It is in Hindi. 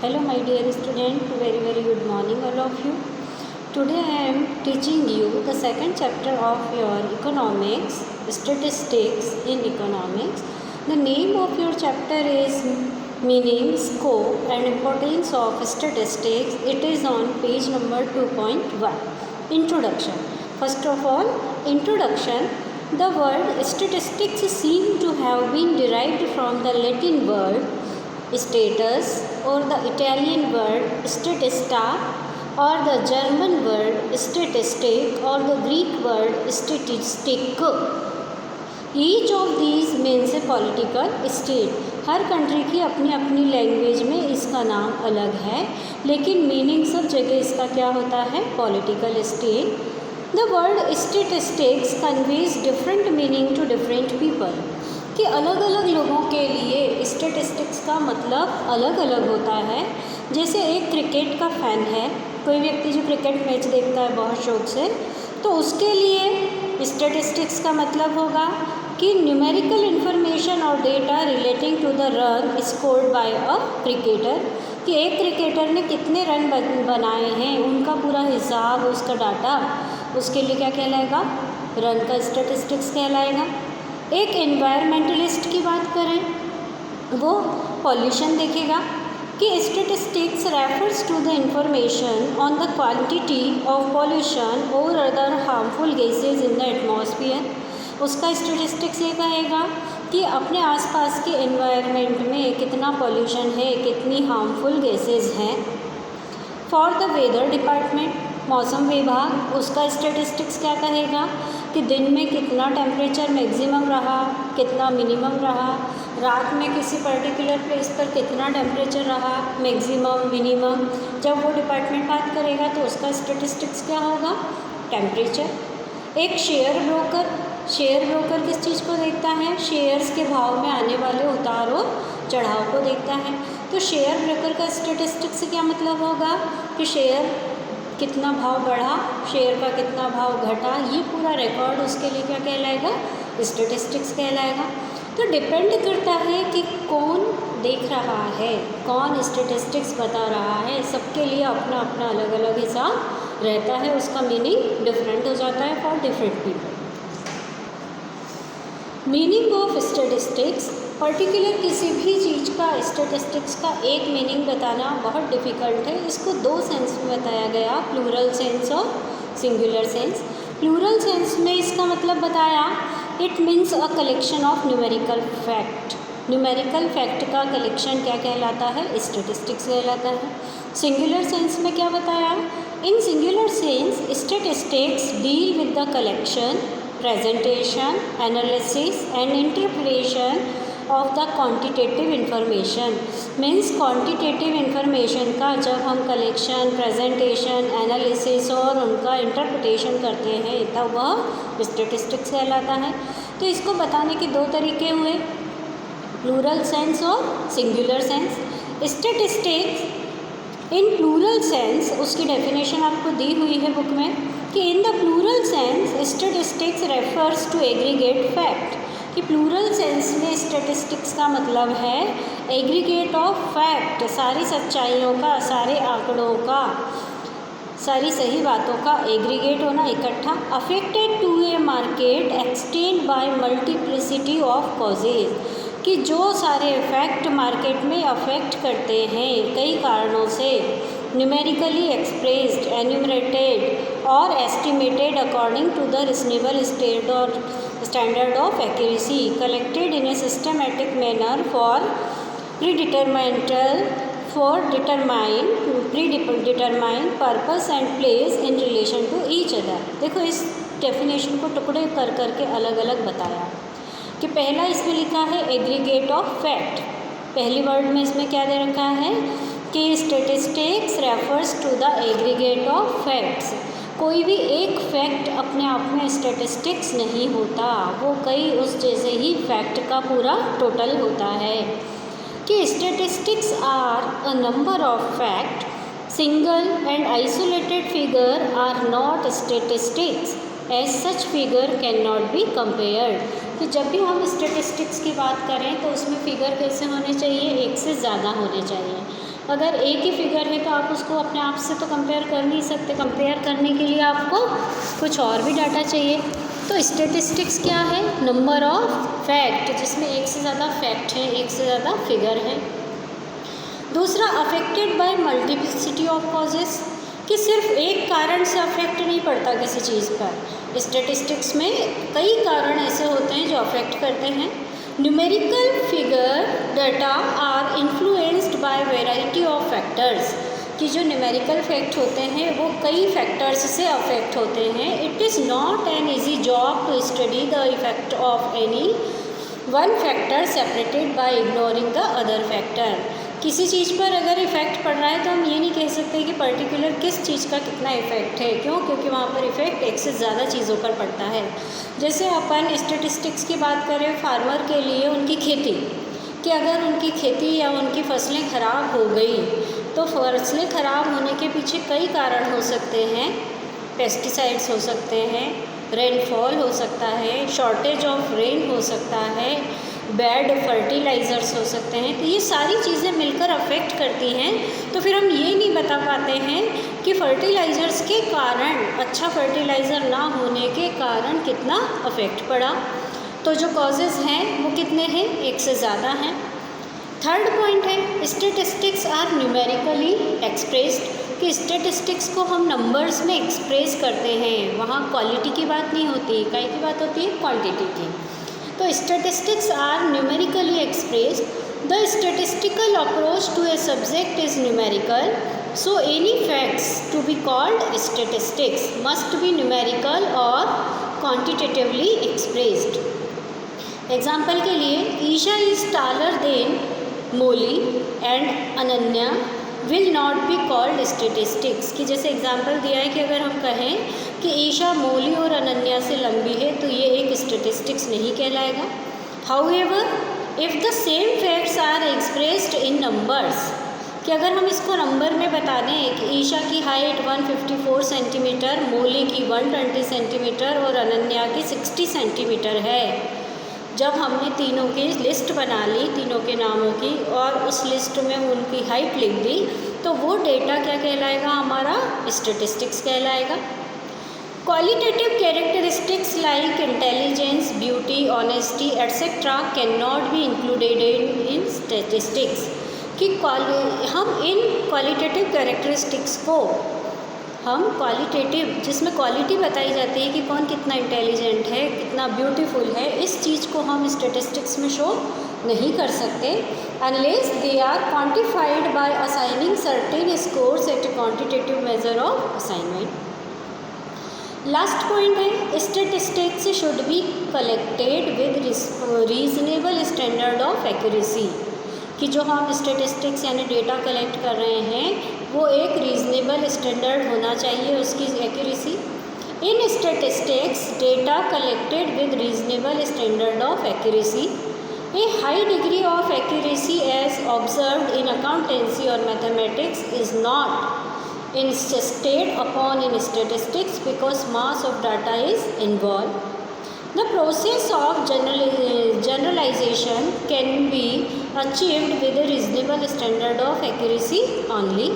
Hello my dear student, very good morning all of you. Today I am teaching you the second chapter of your economics, statistics in economics. The name of your chapter is meaning, scope and importance of statistics. It is on page number 2.1. Introduction. First of all, introduction. The word statistics seem to have been derived from the Latin word status or the Italian word statista or the German word statistic or the Greek word statistic. Each of these means a political state. Her country की अपनी अपनी लैंग्वेज में इसका नाम अलग है, लेकिन मीनिंग सब जगह इसका क्या होता है? Political state. The word statistics conveys different meaning to different people. कि अलग अलग लोगों के लिए स्टेटिस्टिक्स का मतलब अलग अलग होता है. जैसे एक क्रिकेट का फ़ैन है, कोई व्यक्ति जो क्रिकेट मैच देखता है बहुत शौक़ से, तो उसके लिए स्टेटिस्टिक्स का मतलब होगा कि न्यूमेरिकल इन्फॉर्मेशन और data relating to the run scored by a cricketer. कि एक क्रिकेटर ने कितने रन बनाए हैं, उनका पूरा हिसाब, उसका डाटा, उसके लिए क्या कहलाएगा? रन का स्टेटिस्टिक्स कहलाएगा. एक एनवायरमेंटलिस्ट की बात करें, वो पॉल्यूशन देखेगा कि statistics refers to the information on the quantity of pollution और other harmful gases in the atmosphere. उसका स्टेटिस्टिक्स ये कहेगा कि अपने आसपास के एनवायरनमेंट में कितना पॉल्यूशन है, कितनी हार्मफुल गैसेज हैं. फॉर द वेदर डिपार्टमेंट, मौसम विभाग, उसका स्टेटिस्टिक्स क्या कहेगा कि दिन में कितना टेम्परेचर मैक्सिमम रहा, कितना मिनिमम रहा, रात में किसी पर्टिकुलर प्लेस पर कितना टेम्परेचर रहा, मैक्सिमम मिनिमम. जब वो डिपार्टमेंट बात करेगा तो उसका स्टेटिस्टिक्स क्या होगा? टेम्परेचर. एक शेयर ब्रोकर किस चीज़ को देखता है? शेयर्स के भाव में आने वाले उतार और चढ़ाव को देखता है. तो शेयर ब्रोकर का स्टेटिस्टिक्स से क्या मतलब होगा कि शेयर कितना भाव बढ़ा, शेयर का कितना भाव घटा, ये पूरा रिकॉर्ड उसके लिए क्या कहलाएगा? स्टेटिस्टिक्स कहलाएगा. तो डिपेंड करता है कि कौन देख रहा है, कौन स्टेटिस्टिक्स बता रहा है. सबके लिए अपना अपना अलग अलग हिसाब रहता है, उसका मीनिंग डिफरेंट हो जाता है for different people. Meaning of statistics. Particular किसी भी चीज़ का स्टेटिस्टिक्स का एक मीनिंग बताना बहुत डिफ़िकल्ट है. इसको दो सेंस में बताया गया, प्लूरल सेंस और सिंगुलर सेंस. प्लूरल सेंस में इसका मतलब बताया, it means a collection of numerical fact. Numerical fact का कलेक्शन क्या कहलाता है? स्टेटिस्टिक्स कहलाता है. सिंगुलर सेंस में क्या बताया? इन singular sense statistics deal with the collection, presentation, analysis and interpretation of the quantitative information. Means quantitative information का जब हम कलेक्शन, प्रेजेंटेशन, एनालिसिस और उनका इंटरप्रिटेशन करते हैं तब वह स्टेटिस्टिक्स कहलाता है. तो इसको बताने के दो तरीके हुए, प्लूरल सेंस और singular sense. Statistics in plural sense, उसकी डेफिनेशन आपको दी हुई है बुक में कि in the plural sense statistics refers to aggregate fact. कि प्लूरल सेंस में स्टेटिस्टिक्स का मतलब है एग्रीगेट ऑफ फैक्ट, सारी सच्चाइयों का, सारे आंकड़ों का, सारी सही बातों का एग्रीगेट होना, इकट्ठा. Affected to a market extend by multiplicity of causes. कि जो सारे फैक्ट मार्केट में अफेक्ट करते हैं कई कारणों से, न्यूमेरिकली एक्सप्रेस्ड, एन्यूमरेटेड और estimated according to the reasonable state और standard of accuracy, collected in a systematic manner for predetermine purpose and place in relation to each other. देखो इस डेफिनेशन को टुकड़े कर करके अलग अलग बताया कि पहला इसमें लिखा है एग्रीगेट ऑफ फैक्ट. पहली वर्ड में इसमें क्या दे रखा है कि statistics refers to the aggregate of facts. कोई भी एक फैक्ट अपने आप में स्टेटिस्टिक्स नहीं होता, वो कई उस जैसे ही फैक्ट का पूरा टोटल होता है. कि statistics are a number of fact, single and isolated figure are not statistics, as such figure can not be compared. तो जब भी हम स्टेटिस्टिक्स की बात करें तो उसमें फिगर कैसे होने चाहिए? एक से ज़्यादा होने चाहिए. अगर एक ही फिगर है तो आप उसको अपने आप से तो कंपेयर कर नहीं सकते, कंपेयर करने के लिए आपको कुछ और भी डाटा चाहिए। तो स्टैटिस्टिक्स क्या है? नंबर ऑफ फैक्ट, जिसमें एक से ज़्यादा फैक्ट हैं, एक से ज़्यादा फिगर हैं। दूसरा, affected by multiplicity of causes, कि सिर्फ एक कारण से अफेक्ट नहीं पड़ता किसी चीज़ पर। स्टैटिस्टिक्स में कई कारण ऐसे होते हैं जो अफेक्ट करते हैं। Numerical figure data are influenced by variety of factors, कि जो न्यूमेरिकल फैक्ट होते हैं वो कई फैक्टर्स से अफेक्ट होते हैं। It is not an easy job to study the effect of any one factor separated by ignoring the other factor. किसी चीज़ पर अगर इफ़ेक्ट पड़ रहा है तो हम ये नहीं कह सकते कि पर्टिकुलर किस चीज़ का कितना इफ़ेक्ट है। क्यों? क्योंकि वहाँ पर इफ़ेक्ट एक से ज़्यादा चीज़ों पर पड़ता है। जैसे अपन स्टैटिस्टिक्स की बात करें फार्मर के लिए, उनकी खेती, कि अगर उनकी खेती या उनकी फसलें ख़राब हो गई तो फसलें ख़राब होने के पीछे कई कारण हो सकते हैं। पेस्टिसाइड्स हो सकते हैं, रेनफॉल हो सकता है, शॉर्टेज ऑफ रेन हो सकता है, बैड फर्टिलाइज़र्स हो सकते हैं। तो ये सारी चीज़ें मिलकर अफेक्ट करती हैं। तो फिर हम ये नहीं बता पाते हैं कि फर्टिलाइज़र्स के कारण, अच्छा फर्टिलाइज़र ना होने के कारण कितना अफेक्ट पड़ा। तो जो कॉजेज़ हैं वो कितने हैं? एक से ज़्यादा हैं। थर्ड पॉइंट है, स्टैटिस्टिक्स आर न्यूमेरिकली एक्सप्रेस्ड, कि स्टैटिस्टिक्स को हम नंबर्स में एक्सप्रेस करते हैं। वहाँ क्वालिटी की बात नहीं होती, काई की बात होती है? क्वांटिटी की। तो statistics are numerically expressed. The statistical approach to a subject is numerical, so any facts to be called statistics must be numerical और क्वांटिटेटिवली एक्सप्रेस्ड। एग्जाम्पल के लिए, Isha is taller than Molly and Ananya will not be called statistics, कि जैसे एग्जाम्पल दिया है कि अगर हम कहें कि ईशा मोली और अनन्या से लंबी है तो ये एक स्टैटिस्टिक्स नहीं कहलाएगा। However, if the same facts are expressed in numbers, कि अगर हम इसको नंबर में बता दें कि ईशा की हाइट 154 सेंटीमीटर, मोली की 120 सेंटीमीटर और अनन्या की 60 सेंटीमीटर है। जब हमने तीनों की लिस्ट बना ली, तीनों के नामों की, और उस लिस्ट में उनकी हाइट लिख दी, तो वो डेटा क्या कहलाएगा? हमारा स्टैटिस्टिक्स कहलाएगा। Qualitative characteristics like intelligence, beauty, honesty etcetera can not be included in statistics, कि हम इन क्वालिटेटिव कैरेक्टरिस्टिक्स को, हम क्वालिटेटिव, जिसमें क्वालिटी बताई जाती है कि कौन कितना इंटेलिजेंट है, कितना ब्यूटीफुल है, इस चीज़ को हम स्टैटिस्टिक्स में शो नहीं कर सकते unless they are quantified by assigning certain scores at a quantitative measure of assignment. Last point है, statistics should be collected with reasonable standard of accuracy, कि जो हम स्टैटिस्टिक्स यानी डेटा कलेक्ट कर रहे हैं वो एक रीज़नेबल स्टैंडर्ड होना चाहिए उसकी accuracy. In statistics data collected with reasonable standard of accuracy, a high degree of accuracy as observed in accountancy और mathematics is not insisted upon in statistics because mass of data is involved. The process of generalization can be achieved with a reasonable standard of accuracy only.